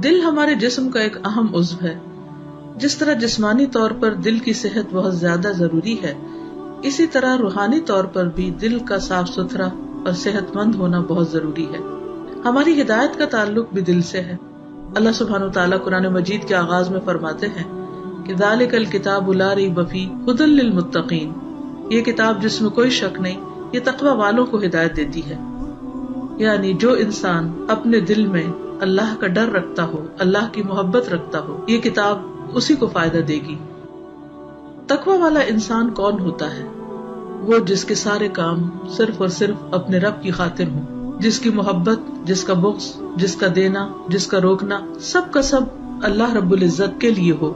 دل ہمارے جسم کا ایک اہم عضو ہے. جس طرح جسمانی طور پر دل کی صحت بہت زیادہ ضروری ہے، اسی طرح روحانی طور پر بھی دل کا صاف ستھرا اور صحت مند ہونا بہت ضروری ہے. ہماری ہدایت کا تعلق بھی دل سے ہے. اللہ سبحانہ وتعالیٰ قرآن مجید کے آغاز میں فرماتے ہیں کہ ذالک الکتاب لا ریب فیہ ھدی للمتقین، یہ کتاب جس میں کوئی شک نہیں، یہ تقوی والوں کو ہدایت دیتی ہے. یعنی جو انسان اپنے دل میں اللہ کا ڈر رکھتا ہو، اللہ کی محبت رکھتا ہو، یہ کتاب اسی کو فائدہ دے گی. تقوی والا انسان کون ہوتا ہے؟ وہ جس کے سارے کام صرف اور صرف اپنے رب کی خاطر ہوں، جس کی محبت، جس کا بغض، جس کا دینا، جس کا روکنا، سب کا سب اللہ رب العزت کے لیے ہو.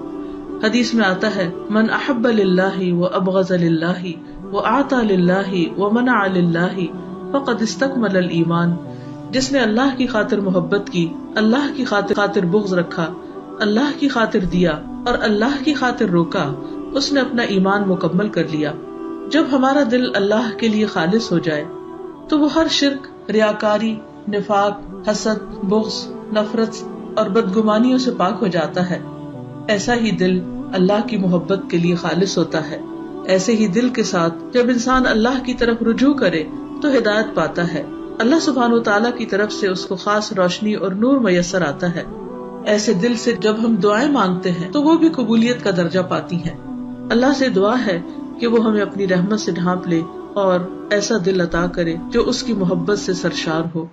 حدیث میں آتا ہے من احب للہ وابغض للہ واعطى للہ ومنع للہ فقد استکمل الایمان. جس نے اللہ کی خاطر محبت کی، اللہ کی خاطر بغض رکھا، اللہ کی خاطر دیا اور اللہ کی خاطر روکا، اس نے اپنا ایمان مکمل کر لیا. جب ہمارا دل اللہ کے لیے خالص ہو جائے تو وہ ہر شرک، ریاکاری، نفاق، حسد، بغض، نفرت اور بدگمانیوں سے پاک ہو جاتا ہے. ایسا ہی دل اللہ کی محبت کے لیے خالص ہوتا ہے. ایسے ہی دل کے ساتھ جب انسان اللہ کی طرف رجوع کرے تو ہدایت پاتا ہے. اللہ سبحانہ وتعالیٰ کی طرف سے اس کو خاص روشنی اور نور میسر آتا ہے. ایسے دل سے جب ہم دعائیں مانگتے ہیں تو وہ بھی قبولیت کا درجہ پاتی ہیں. اللہ سے دعا ہے کہ وہ ہمیں اپنی رحمت سے ڈھانپ لے اور ایسا دل عطا کرے جو اس کی محبت سے سرشار ہو.